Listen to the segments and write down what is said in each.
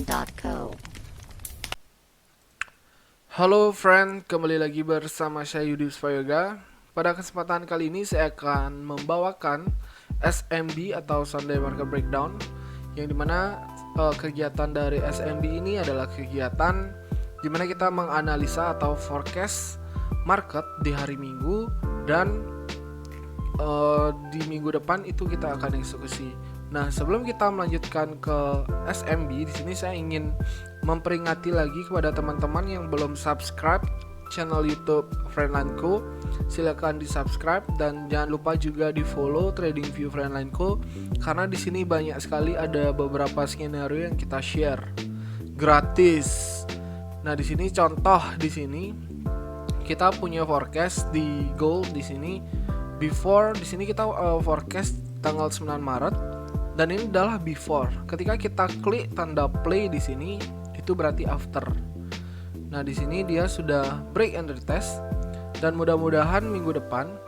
friendline.co. Halo friend, kembali lagi bersama saya Yudi Swayoga. Pada kesempatan kali ini saya akan membawakan SMB atau Sunday Market Breakdown, yang dimana kegiatan dari SMB ini adalah kegiatan dimana kita menganalisa atau forecast market di hari Minggu, dan di minggu depan itu kita akan eksekusi. Nah, sebelum kita melanjutkan ke SMB, di sini saya ingin memperingati lagi kepada teman-teman yang belum subscribe channel YouTube Friendline.co. Silakan di-subscribe dan jangan lupa juga di-follow TradingView Friendline.co, karena di sini banyak sekali ada beberapa skenario yang kita share gratis. Nah, di sini contoh di sini kita punya forecast di gold di sini. Before di sini kita forecast tanggal 9 Maret, dan ini adalah before. Ketika kita klik tanda play di sini, itu berarti after. Nah, di sini dia sudah break and retest, dan mudah-mudahan minggu depan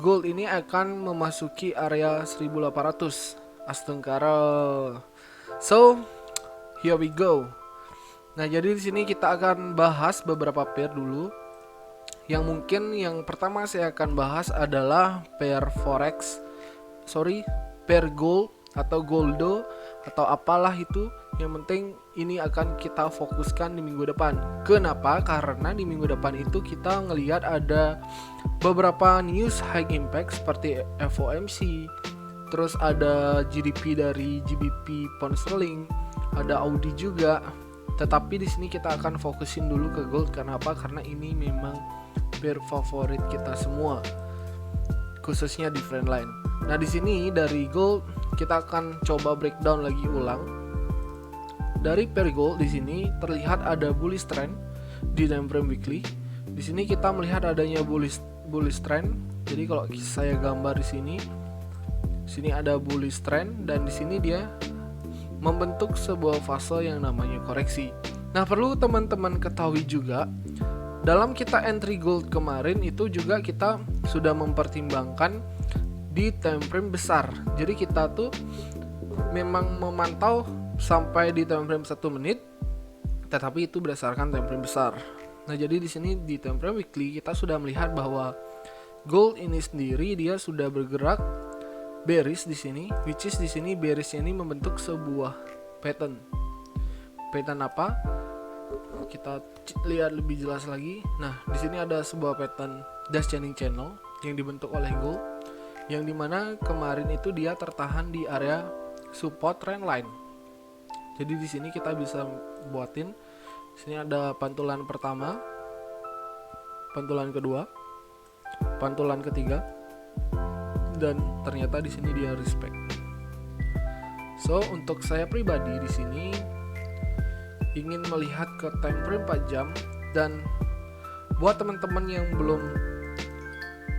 gold ini akan memasuki area 1800 astengkara. So, here we go. Nah, jadi di sini kita akan bahas beberapa pair dulu. Yang pertama saya akan bahas adalah pair pair gold atau goldo atau apalah itu. Yang penting ini akan kita fokuskan di minggu depan. Kenapa? Karena di minggu depan itu kita ngelihat ada beberapa news high impact seperti FOMC, terus ada GDP dari GBP pound sterling, ada Audi juga. Tetapi di sini kita akan fokusin dulu ke gold. Kenapa? Karena ini memang pair favorit kita semua, khususnya di Friendline. Nah, di sini dari gold kita akan coba breakdown lagi ulang. Dari pair gold di sini terlihat ada bullish trend di time frame weekly. Di sini kita melihat adanya bullish trend. Jadi kalau saya gambar di sini ada bullish trend, dan di sini dia membentuk sebuah fase yang namanya koreksi. Nah, perlu teman-teman ketahui juga, dalam kita entry gold kemarin itu juga kita sudah mempertimbangkan di time frame besar. Jadi kita tuh memang memantau sampai di time frame 1 menit, tetapi itu berdasarkan time frame besar. Nah, jadi di sini di time frame weekly kita sudah melihat bahwa gold ini sendiri dia sudah bergerak bearish di sini, which is di sini bearishnya ini membentuk sebuah pattern. Pattern apa? Kita lihat lebih jelas lagi. Nah, di sini ada sebuah pattern descending channel yang dibentuk oleh gold, yang dimana kemarin itu dia tertahan di area support trend line. Jadi di sini kita bisa buatin. Di sini ada pantulan pertama, pantulan kedua, pantulan ketiga, dan ternyata di sini dia respect. So, untuk saya pribadi di sini ingin melihat ke time frame 4 jam, dan buat teman-teman yang belum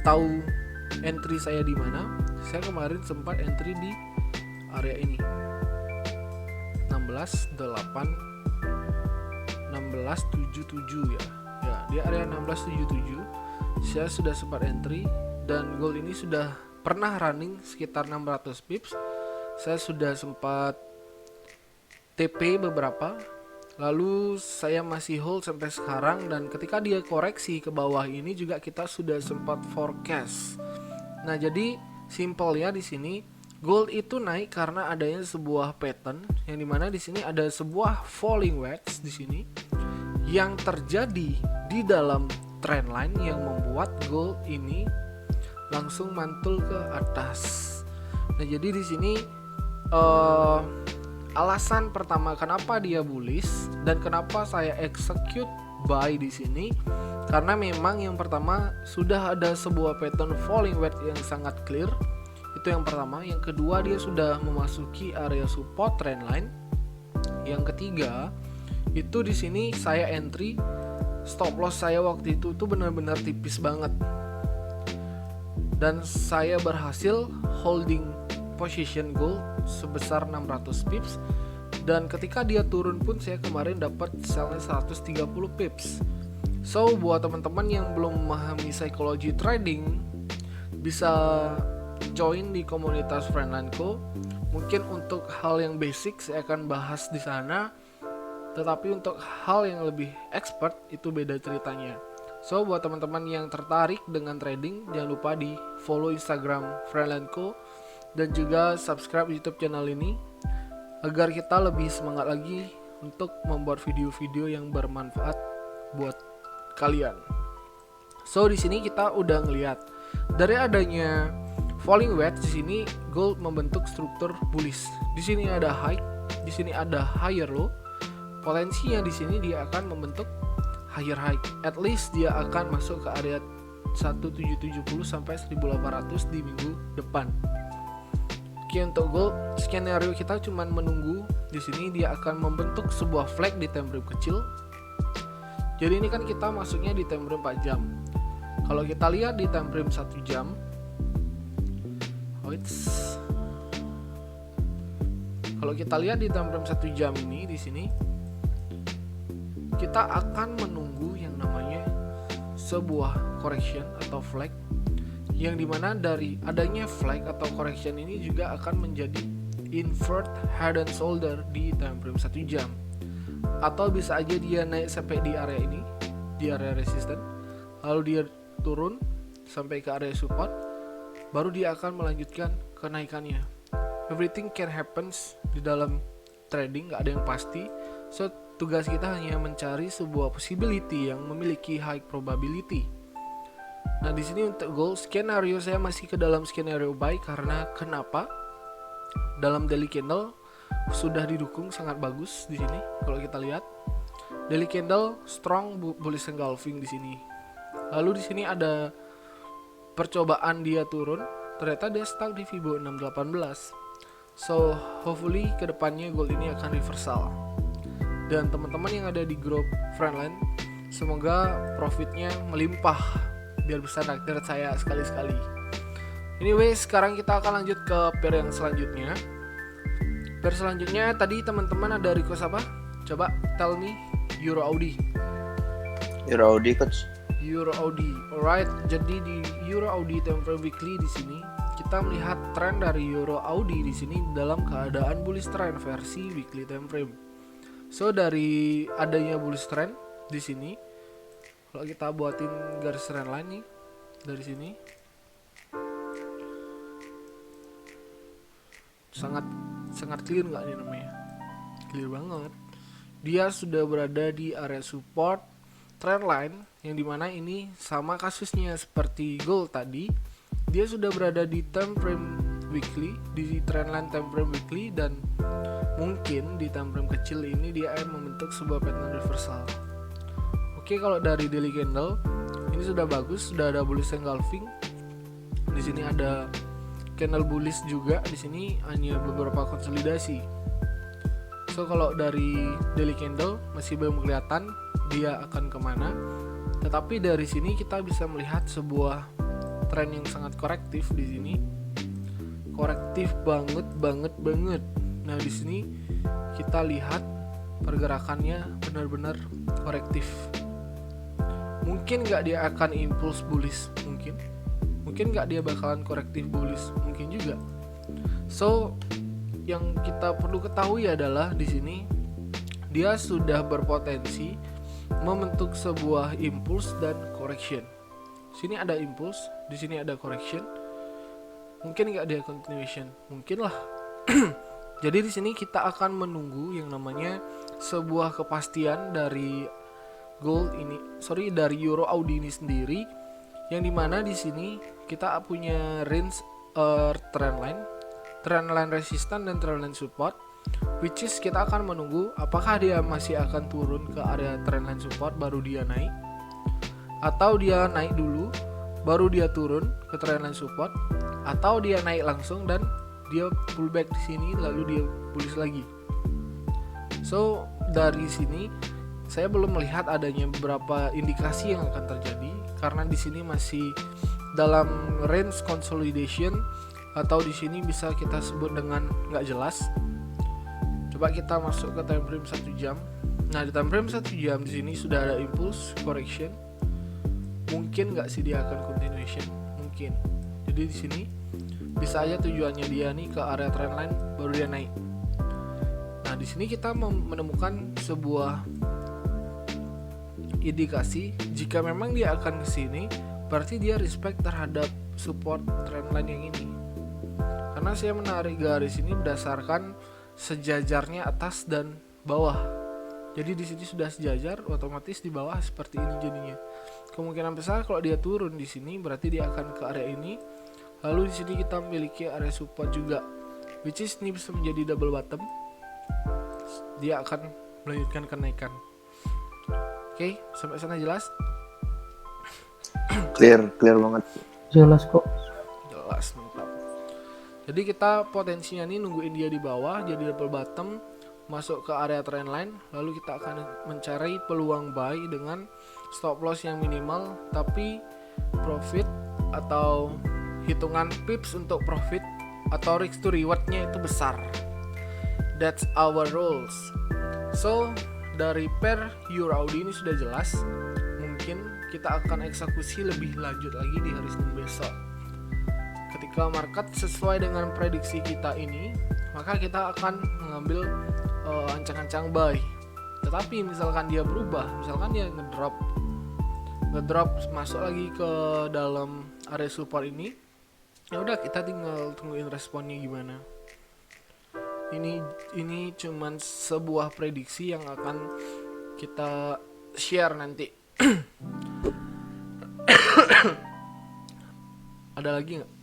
tahu entry saya di mana, saya kemarin sempat entry di area ini 1677 ya. Ya, di area 1677 saya sudah sempat entry, dan gold ini sudah pernah running sekitar 600 pips. Saya sudah sempat TP beberapa, lalu saya masih hold sampai sekarang, dan ketika dia koreksi ke bawah ini juga kita sudah sempat forecast. Nah, jadi simpelnya di sini gold itu naik karena adanya sebuah pattern, yang dimana di sini ada sebuah falling wedge di sini yang terjadi di dalam trend line yang membuat gold ini langsung mantul ke atas. Nah, jadi di sini alasan pertama kenapa dia bullish dan kenapa saya execute buy di sini, karena memang yang pertama sudah ada sebuah pattern falling wedge yang sangat clear. Itu yang pertama. Yang kedua, dia sudah memasuki area support trend line. Yang ketiga, itu di sini saya entry, stop loss saya waktu itu tuh benar-benar tipis banget, dan saya berhasil holding position gold sebesar 600 pips, dan ketika dia turun pun saya kemarin dapat sellnya 130 pips. So, buat teman-teman yang belum memahami psikologi trading, bisa join di komunitas Friendline.co. Mungkin untuk hal yang basic saya akan bahas di sana, Tetapi untuk hal yang lebih expert itu beda ceritanya. So buat teman-teman yang tertarik dengan trading, jangan lupa di follow Instagram Friendlandco dan juga subscribe YouTube channel ini agar kita lebih semangat lagi untuk membuat video-video yang bermanfaat buat kalian. So di sini kita udah ngelihat dari adanya falling wedge di sini gold membentuk struktur bullish. Di sini ada high, di sini ada higher low. Potensinya di sini dia akan membentuk higher high. At least dia akan masuk ke area 1770 sampai 1800 di minggu depan. Oke, untuk gold skenario kita cuman menunggu di sini dia akan membentuk sebuah flag di time frame kecil. Jadi ini kan kita masuknya di time frame 4 jam. Kalau kita lihat di time frame 1 jam, kalau kita lihat di time frame 1 jam ini di sini kita akan menunggu yang namanya sebuah correction atau flag, yang dimana dari adanya flag atau correction ini juga akan menjadi invert head and shoulder di time frame 1 jam, atau bisa aja dia naik sampai di area ini, di area resistance, lalu dia turun sampai ke area support, baru dia akan melanjutkan kenaikannya. Everything can happens di dalam trading, nggak ada yang pasti. So tugas kita hanya mencari sebuah possibility yang memiliki high probability. Nah di sini untuk gold skenario saya masih ke dalam skenario buy karena kenapa? Dalam daily candle sudah didukung sangat bagus di sini. Kalau kita lihat daily candle strong bullish engulfing di sini. Lalu di sini ada percobaan dia turun, ternyata dia stuck di Fibo 618. So hopefully kedepannya gold ini akan reversal. Dan teman-teman yang ada di grup Friendland, semoga profitnya melimpah biar bisa naktir saya sekali-sekali. Anyway, sekarang kita akan lanjut ke pair yang selanjutnya. Pair selanjutnya tadi teman-teman ada request apa? Coba tell me. Euro Audi. Euro Audi coach. Euro Audi. Alright, jadi di Euro Audi time frame weekly di sini kita melihat tren dari Euro Audi di sini dalam keadaan bullish trend versi weekly time frame. So dari adanya bullish trend di sini, kalau kita buatin garis trend line nih dari sini, sangat clear nggak nih namanya? Clear banget. Dia sudah berada di area support trend line, yang dimana ini sama kasusnya seperti gold tadi. Dia sudah berada di time frame weekly, di trend line time frame weekly, dan mungkin di time frame kecil ini dia akan membentuk sebuah pattern reversal. Oke, kalau dari daily candle ini sudah bagus, sudah ada bullish engulfing. Di sini ada candle bullish juga, di sini hanya beberapa konsolidasi. So kalau dari daily candle masih belum kelihatan dia akan kemana, tetapi dari sini kita bisa melihat sebuah tren yang sangat korektif di sini. Korektif banget. Nah, di sini kita lihat pergerakannya benar-benar korektif. Mungkin nggak dia akan impuls bullish, mungkin nggak dia bakalan korektif bullish, mungkin juga. So, yang kita perlu ketahui adalah di sini dia sudah berpotensi membentuk sebuah impuls dan correction. Sini ada impuls, di sini ada correction. Mungkin nggak dia continuation, mungkin lah. Jadi di sini kita akan menunggu yang namanya sebuah kepastian dari dari Euro Audi ini sendiri, yang dimana di sini kita punya range trend line resistance dan trend line support, which is kita akan menunggu apakah dia masih akan turun ke area trend line support baru dia naik, atau dia naik dulu baru dia turun ke trend line support, atau dia naik langsung dan dia pullback di sini lalu dia bullish lagi. So dari sini saya belum melihat adanya beberapa indikasi yang akan terjadi karena di sini masih dalam range consolidation, atau di sini bisa kita sebut dengan nggak jelas. Coba kita masuk ke time frame 1 jam. Nah di time frame 1 jam di sini sudah ada impulse correction. Mungkin nggak sih dia akan continuation? Mungkin. Jadi di sini bisa aja tujuannya dia nih ke area trendline baru dia naik. Nah, di sini kita menemukan sebuah indikasi jika memang dia akan ke sini, berarti dia respect terhadap support trendline yang ini. Karena saya menarik garis ini berdasarkan sejajarnya atas dan bawah. Jadi di sini sudah sejajar, otomatis di bawah seperti ini jadinya. Kemungkinan besar kalau dia turun di sini berarti dia akan ke area ini. Lalu di sini kita memiliki area support juga, which is ini bisa menjadi double bottom. Dia akan melanjutkan kenaikan. Oke, sampai sana jelas? Clear banget. Jelas kok. Jelas, mantap. Jadi kita potensinya nih nungguin dia di bawah jadi double bottom, masuk ke area trendline, lalu kita akan mencari peluang buy dengan stop loss yang minimal, tapi profit atau hitungan pips untuk profit atau risk to rewardnya itu besar. That's our rules. So dari pair Euro AUD ini sudah jelas. Mungkin kita akan eksekusi lebih lanjut lagi di hari Senin besok. Ketika market sesuai dengan prediksi kita ini, maka kita akan mengambil ancang-ancang buy. Tetapi misalkan dia berubah, misalkan dia ngedrop masuk lagi ke dalam area support ini, ya udah kita tinggal tungguin responnya gimana. Ini cuman sebuah prediksi yang akan kita share nanti. Ada lagi nggak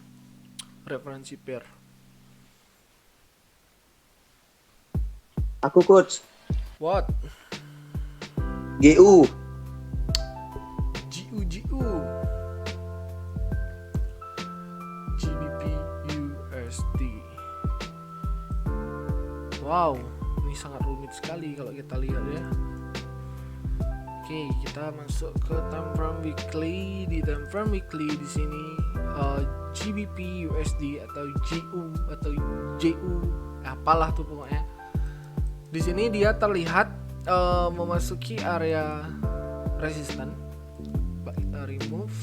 referensi pair? Aku coach. What? GU. GBP USD. Wow, ini sangat rumit sekali kalau kita lihat ya. Oke, kita masuk ke time frame weekly. Di time frame weekly di sini GBP USD atau GU atau JU, apalah tuh pokoknya. Di sini dia terlihat memasuki area resisten. Kita remove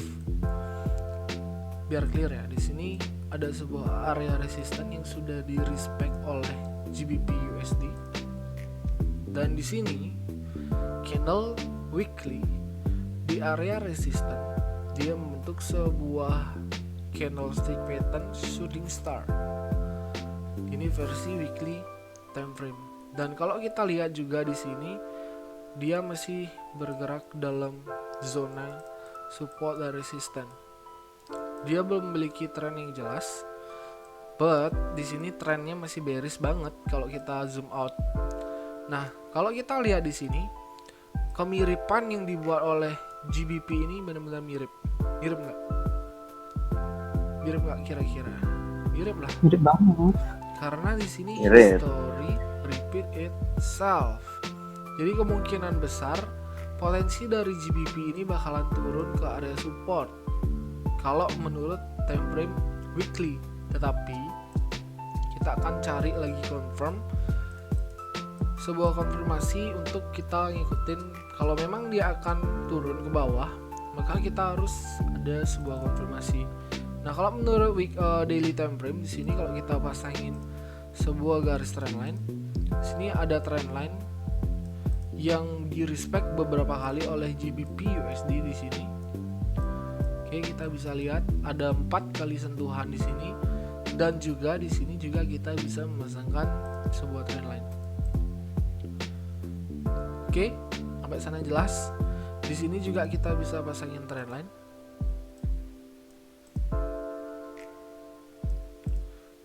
biar clear ya. Di sini ada sebuah area resisten yang sudah di respect oleh GBP USD. Dan di sini candle weekly di area resisten dia membentuk sebuah candlestick pattern shooting star. Ini versi weekly time frame. Dan kalau kita lihat juga di sini dia masih bergerak dalam zona support dan resisten. Dia belum memiliki tren yang jelas, but di sini trennya masih bearish banget kalau kita zoom out. Nah, kalau kita lihat di sini kemiripan yang dibuat oleh GBP ini benar-benar mirip nggak? Mirip nggak kira-kira? Mirip lah. Mirip banget. Karena di sini Mirip. history repeat itself. Jadi kemungkinan besar potensi dari GBP ini bakalan turun ke area support kalau menurut time frame weekly. Tetapi kita akan cari lagi sebuah konfirmasi untuk kita ngikutin. Kalau memang dia akan turun ke bawah, maka kita harus ada sebuah konfirmasi. Nah, kalau menurut daily time frame di sini kalau kita pasangin sebuah garis trendline, di sini ada trendline yang di respect beberapa kali oleh GBP USD di sini. Oke, kita bisa lihat ada 4 kali sentuhan di sini, dan juga di sini juga kita bisa memasangkan sebuah trendline. Oke, sampai sana jelas. Di sini juga kita bisa pasangin trendline.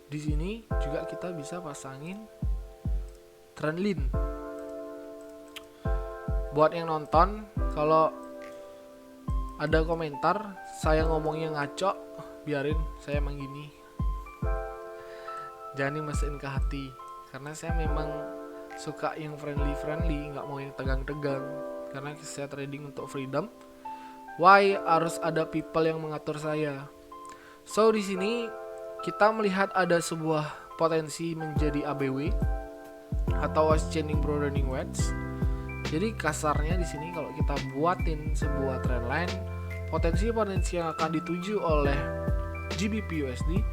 Di sini juga kita bisa pasangin trendline. Buat yang nonton, kalau ada komentar saya ngomongnya ngaco, biarin, saya emang gini. Jangan dimasukin ke hati, karena saya memang suka yang friendly, nggak mau yang tegang-tegang. Karena saya trading untuk freedom. Why harus ada people yang mengatur saya? So di sini kita melihat ada sebuah potensi menjadi ABW atau Ascending Broadening Wedge. Jadi kasarnya di sini kalau kita buatin sebuah trendline, potensi-potensi yang akan dituju oleh GBP USD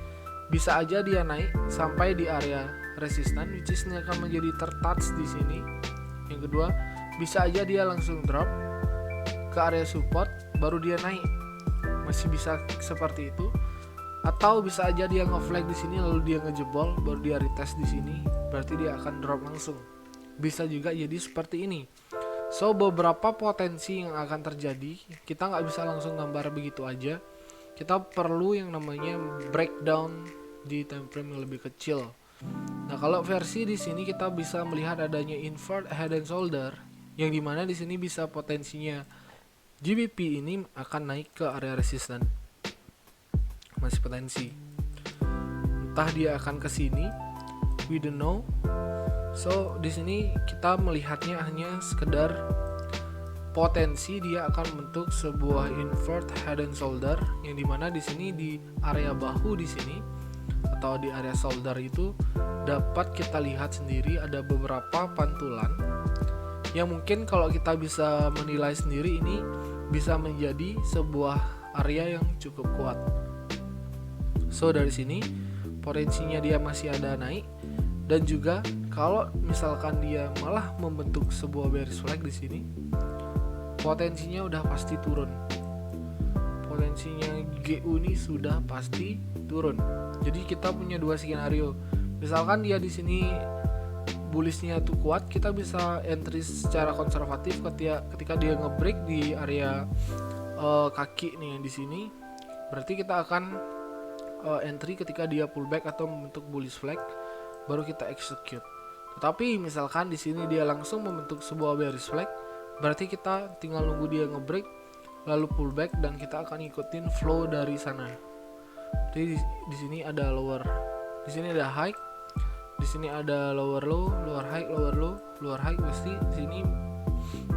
bisa aja dia naik sampai di area resistan, which is ini akan menjadi tertouch di sini. Yang kedua, bisa aja dia langsung drop ke area support baru dia naik, masih bisa seperti itu. Atau bisa aja dia nge-flag di sini lalu dia ngejebol baru dia retest di sini, berarti dia akan drop langsung. Bisa juga jadi seperti ini. So beberapa potensi yang akan terjadi, kita nggak bisa langsung gambar begitu aja. Kita perlu yang namanya breakdown di time frame yang lebih kecil. Nah, kalau versi di sini kita bisa melihat adanya invert head and shoulder, yang dimana di sini bisa potensinya GBP ini akan naik ke area resisten. Masih potensi. Entah dia akan ke sini, we don't know. So di sini kita melihatnya hanya sekedar potensi dia akan membentuk sebuah invert head and shoulder, yang dimana di sini di area bahu di sini atau di area shoulder itu dapat kita lihat sendiri ada beberapa pantulan yang mungkin kalau kita bisa menilai sendiri ini bisa menjadi sebuah area yang cukup kuat. So dari sini potensinya dia masih ada naik, dan juga kalau misalkan dia malah membentuk sebuah bearish flag di sini, potensinya udah pasti turun. Potensinya GU ini sudah pasti turun. Jadi kita punya dua skenario. Misalkan dia di sini bullishnya tuh kuat, kita bisa entry secara konservatif ketika dia ngebreak di area kaki nih yang di sini. Berarti kita akan entry ketika dia pullback atau membentuk bullish flag, baru kita execute. Tetapi misalkan di sini dia langsung membentuk sebuah bearish flag, berarti kita tinggal nunggu dia ngebreak lalu pullback dan kita akan ikutin flow dari sana. Jadi di sini ada lower, di sini ada high, di sini ada lower low, lower high, lower low, lower high. Pasti di sini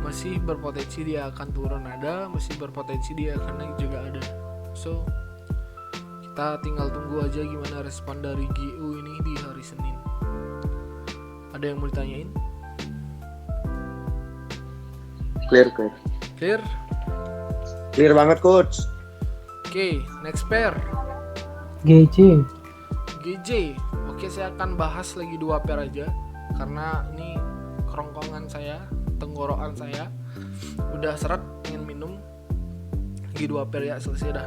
masih berpotensi dia akan turun ada, masih berpotensi dia akan naik juga ada. So kita tinggal tunggu aja gimana respon dari GU ini di hari Senin. Ada yang mau ditanyain? Clear. Clear? Clear banget, coach. Oke, next pair. GJ. Oke, saya akan bahas lagi 2 pair aja karena ini kerongkongan saya, tenggorokan saya udah seret, pengen minum. Lagi 2 pair ya, selesai dah.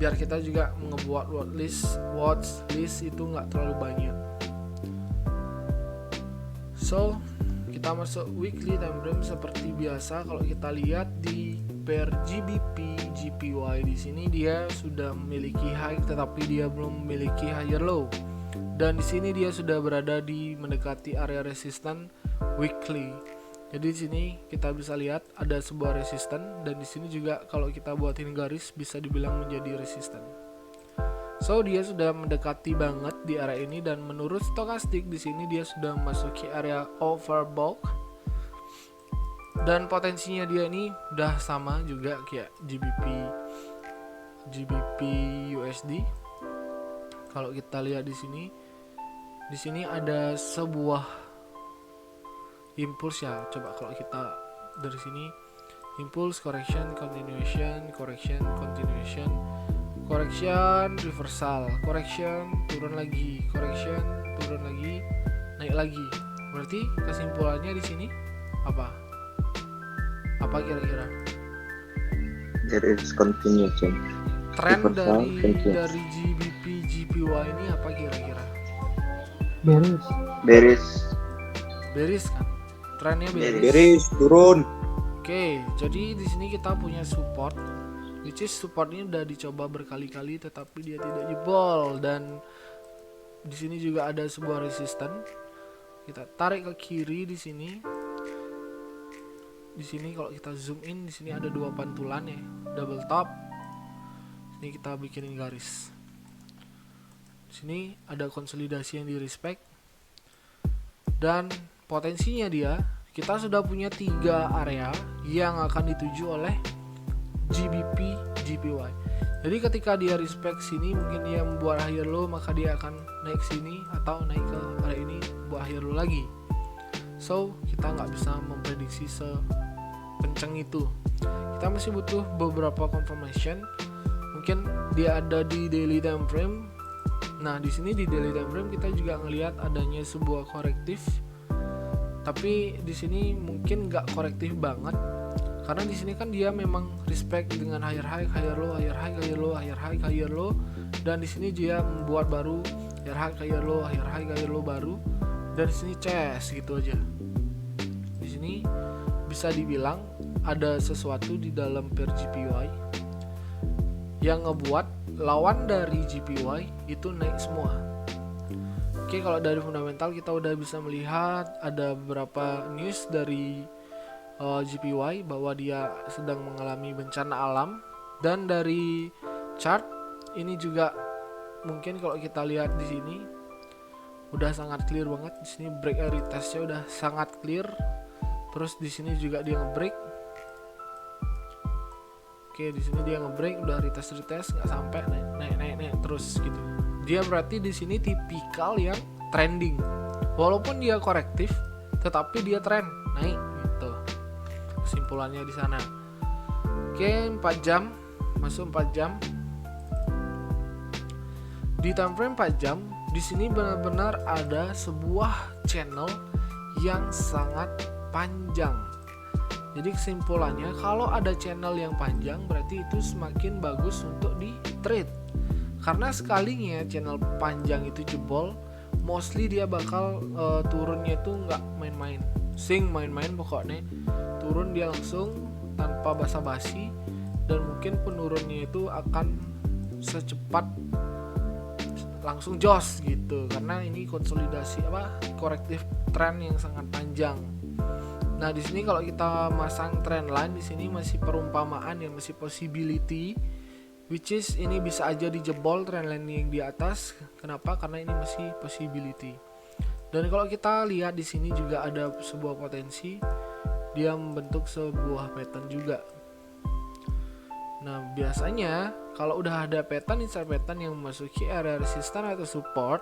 Biar kita juga ngebuat watch list itu nggak terlalu banyak. So kita masuk weekly time frame seperti biasa. Kalau kita lihat di pair GBP JPY di sini dia sudah memiliki high tetapi dia belum memiliki higher low, dan di sini dia sudah berada di mendekati area resisten weekly. Jadi di sini kita bisa lihat ada sebuah resisten, dan di sini juga kalau kita buatin garis bisa dibilang menjadi resisten. So dia sudah mendekati banget di area ini, dan menurut stokastik di sini dia sudah memasuki area overbought, dan potensinya dia ini udah sama juga kayak GBP USD. Kalau kita lihat di sini ada sebuah impulse ya. Coba kalau kita dari sini impulse, correction, continuation, reversal, correction, turun lagi, naik lagi. Berarti kesimpulannya di sini apa kira-kira? There is continuation. Tren Reversal, dari GBP JPY ini apa kira-kira? Bearish kan? Trennya Bearish turun. Oke, jadi di sini kita punya support, which is support ini udah dicoba berkali-kali tetapi dia tidak jebol, dan di sini juga ada sebuah resisten. Kita tarik ke kiri di sini. Di sini kalau kita zoom in, di sini ada 2 pantulan ya, double top. Ini kita bikinin garis. Di sini ada konsolidasi yang di respect, dan potensinya dia, kita sudah punya 3 area yang akan dituju oleh GBP JPY. Jadi ketika dia respect sini, mungkin dia membuat higher low, maka dia akan naik sini atau naik ke area ini buat higher low lagi. So kita nggak bisa memprediksi sekencang itu. Kita masih butuh beberapa confirmation. Mungkin dia ada di daily time frame Nah, di sini di daily time frame kita juga ngelihat adanya sebuah korektif. Tapi di sini mungkin nggak korektif banget. Karena di sini kan dia memang respect dengan higher high, higher low, higher high, higher low, higher high, higher low, dan di sini dia membuat baru higher high, higher low, higher high, higher low baru. Dan di sini chest gitu aja. Di sini bisa dibilang ada sesuatu di dalam pair GPY yang ngebuat lawan dari GPY itu naik semua. Oke, kalau dari fundamental kita udah bisa melihat ada beberapa news dari GPY bahwa dia sedang mengalami bencana alam, dan dari chart ini juga mungkin kalau kita lihat di sini udah sangat clear banget. Di sini break and retestnya udah sangat clear. Terus di sini juga dia ngebreak. Oke, di sini dia ngebreak, udah retest nggak sampai naik terus gitu. Dia berarti di sini tipikal yang trending. Walaupun dia korektif, tetapi dia trend naik gitu. Kesimpulannya di sana. Oke, 4 jam, masuk 4 jam. Di time frame 4 jam, di sini benar-benar ada sebuah channel yang sangat panjang. Jadi kesimpulannya, kalau ada channel yang panjang berarti itu semakin bagus untuk di trade. Karena sekalinya channel panjang itu jebol, mostly dia bakal turunnya itu nggak main-main. Main-main pokoknya. Turun dia langsung tanpa basa-basi, dan mungkin penurunnya itu akan secepat langsung jos gitu. Karena ini konsolidasi korektif trend yang sangat panjang. Nah, di sini kalau kita masang trend line, di sini masih perumpamaan ya, masih possibility, which is ini bisa aja dijebol trend line yang di atas. Kenapa? Karena ini masih possibility. Dan kalau kita lihat di sini juga ada sebuah potensi dia membentuk sebuah pattern juga. Nah, biasanya kalau udah ada pattern yang memasuki area resistance atau support,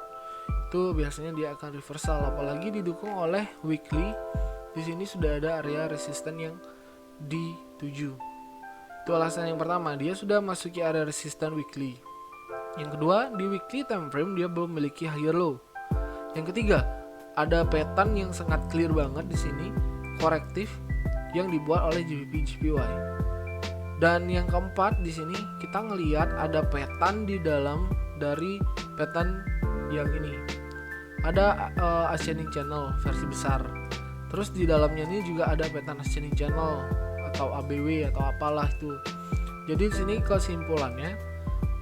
itu biasanya dia akan reversal, apalagi didukung oleh weekly. Di sini sudah ada area resisten yang dituju. Itu alasan yang pertama, dia sudah masuki area resisten weekly. Yang kedua, di weekly time frame dia belum memiliki higher low. Yang ketiga, ada pattern yang sangat clear banget di sini, korektif yang dibuat oleh GBP GPY. Dan yang keempat, di sini kita ngelihat ada pattern di dalam dari pattern yang ini. Ada ascending channel versi besar. Terus di dalamnya ini juga ada pattern ascending channel atau ABW atau apalah itu. Jadi di sini kesimpulannya,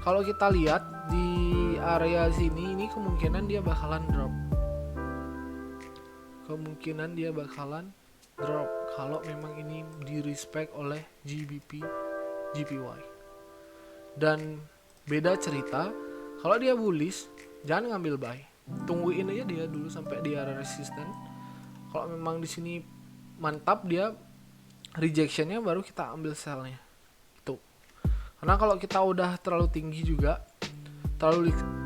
kalau kita lihat di area sini, ini kemungkinan dia bakalan drop. Kalau memang ini di respect oleh GPY. Dan beda cerita, kalau dia bullish jangan ngambil buy. Tungguin aja dia dulu sampai di area resisten. Kalau memang di sini mantap dia rejectionnya, baru kita ambil sellnya. Itu. Karena kalau kita udah terlalu tinggi juga,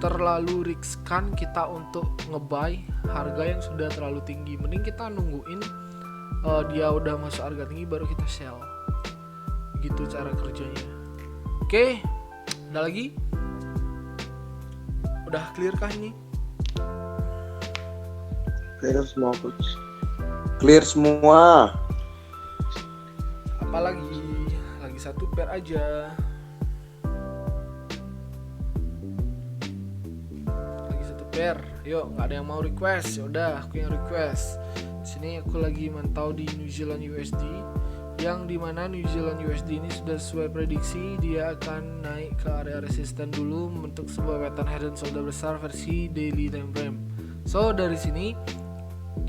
terlalu riskan kita untuk ngebuy harga yang sudah terlalu tinggi. Mending kita nungguin dia udah masuk harga tinggi baru kita sell. Gitu cara kerjanya. Oke, ada lagi? Udah clear kah ini? Clear semua, coach. Clear semua. Apalagi? Lagi satu pair aja. Yuk, nggak ada yang mau request. Ya udah, aku yang request. Sini aku lagi mantau di New Zealand USD, yang dimana New Zealand USD ini sudah sesuai prediksi dia akan naik ke area resisten dulu membentuk sebuah pattern head and shoulder besar versi daily time frame. So dari sini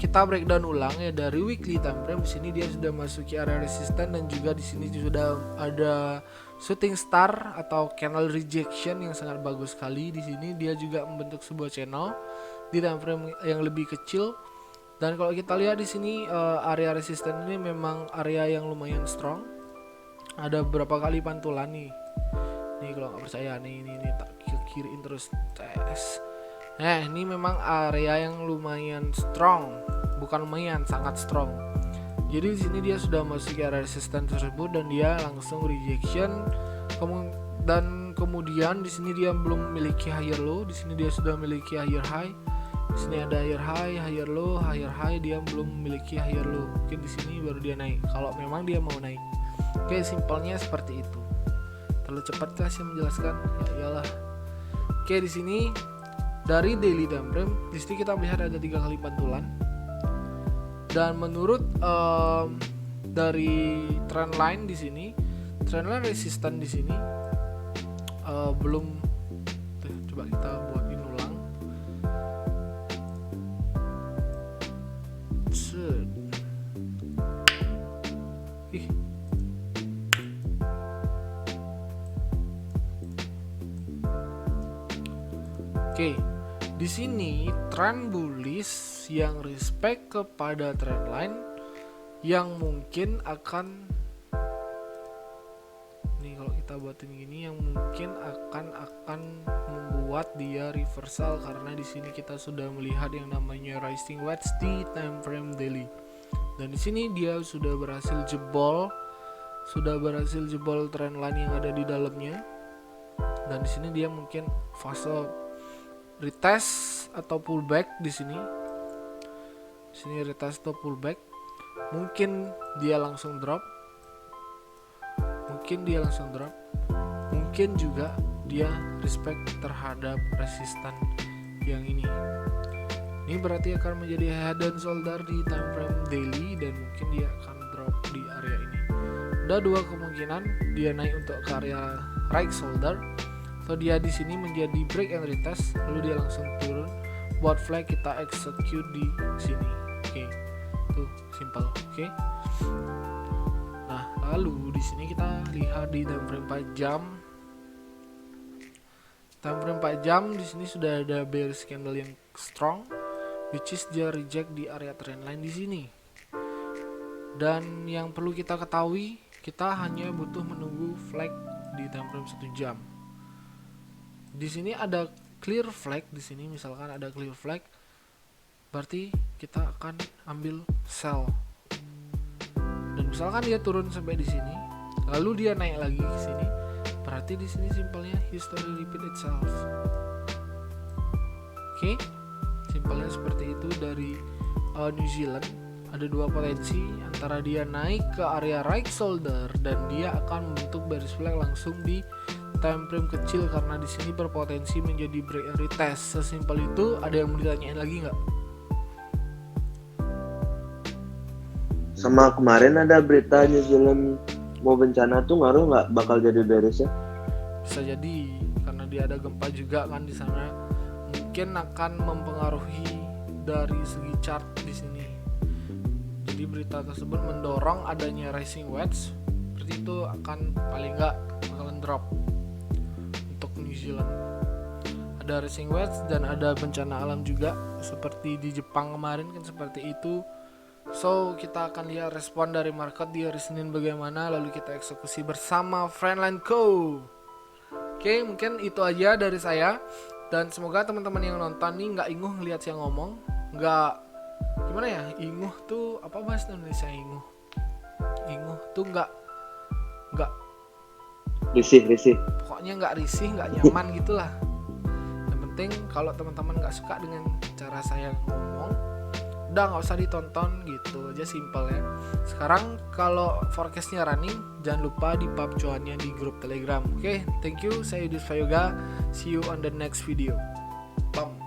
kita breakdown ulang ya, dari weekly time frame. Di sini dia sudah masuki area resisten, dan juga di sini sudah ada shooting star atau candle rejection yang sangat bagus sekali. Di sini dia juga membentuk sebuah channel di time frame yang lebih kecil. Dan kalau kita lihat di sini area resisten ini memang area yang lumayan strong. Ada beberapa kali pantulan nih. Nih kalau nggak percaya nih, ini tak kiriin terus tes. Nah, ini memang area yang lumayan strong, bukan lumayan, sangat strong. Jadi di sini dia sudah masuk ke area resisten tersebut dan dia langsung rejection. Dan kemudian di sini dia belum memiliki higher low, di sini dia sudah memiliki higher high. Di sini ada higher high, higher low, higher high, dia belum memiliki higher low. Mungkin di sini baru dia naik kalau memang dia mau naik. Oke, simpelnya seperti itu. Terlalu cepat kah saya menjelaskan? Ya iyalah. Oke, di sini dari daily time frame, di sini kita melihat ada 3 kali pantulan. Dan menurut dari trend line di sini, trend line resisten di sini belum. Coba kita buatin ulang. Oke, di sini trend bullish yang respect kepada trend line yang mungkin akan, nih kalau kita buatin gini, yang mungkin akan membuat dia reversal, karena di sini kita sudah melihat yang namanya rising wedge di time frame daily. Dan di sini dia sudah berhasil jebol trend line yang ada di dalamnya. Dan di sini dia mungkin fase retest atau pullback di sini. Di sini retest atau pullback. Mungkin dia langsung drop. Mungkin juga dia respect terhadap resistan yang ini. Ini berarti akan menjadi head and shoulder di time frame daily, dan mungkin dia akan drop di area ini. Ada 2 kemungkinan, dia naik untuk ke area right shoulder, atau dia di sini menjadi break and retest, lalu dia langsung turun. Buat flag kita execute di sini. Oke, tuh simple. Oke. Nah, lalu di sini kita lihat di time frame 4 jam. Time frame 4 jam di sini sudah ada bearish candle yang strong, which is dia reject di area trend line di sini. Dan yang perlu kita ketahui, kita hanya butuh menunggu flag di time frame 1 jam. Di sini ada clear flag, di sini misalkan ada clear flag, berarti kita akan ambil sell. Dan misalkan dia turun sampai di sini, lalu dia naik lagi ke sini, berarti di sini simpelnya history repeat itself. Oke, simpelnya seperti itu dari New Zealand. Ada 2 potensi, antara dia naik ke area right shoulder dan dia akan membentuk bearish flag langsung di time frame kecil, karena di sini berpotensi menjadi break and retest. Sesimpel itu. Ada yang mau ditanyain lagi nggak? Sama kemarin ada berita New Zealand mau bencana tuh, ngaruh nggak bakal jadi bearish ya? Bisa jadi, karena dia ada gempa juga kan di sana, mungkin akan mempengaruhi dari segi chart di sini. Jadi berita tersebut mendorong adanya rising wedge, berarti itu akan paling nggak bakalan drop untuk New Zealand. Ada rising wedge dan ada bencana alam juga, seperti di Jepang kemarin kan seperti itu. So kita akan lihat respon dari market di hari Senin bagaimana, lalu kita eksekusi bersama Friendline Co. Oke, mungkin itu aja dari saya, dan semoga teman-teman yang nonton nih nggak inguh ngelihat saya ngomong, nggak gimana ya, inguh tuh apa bahasa Indonesia inguh? Inguh tuh nggak risih. Pokoknya nggak risih, nggak nyaman gitulah. Yang penting kalau teman-teman nggak suka dengan cara saya ngomong, udah nggak usah ditonton gitu aja, simpel ya. Sekarang kalau forecastnya running, jangan lupa di pub cuannya di grup Telegram. Oke, thank you. Saya Yudhistira Yoga. See you on the next video. Bam.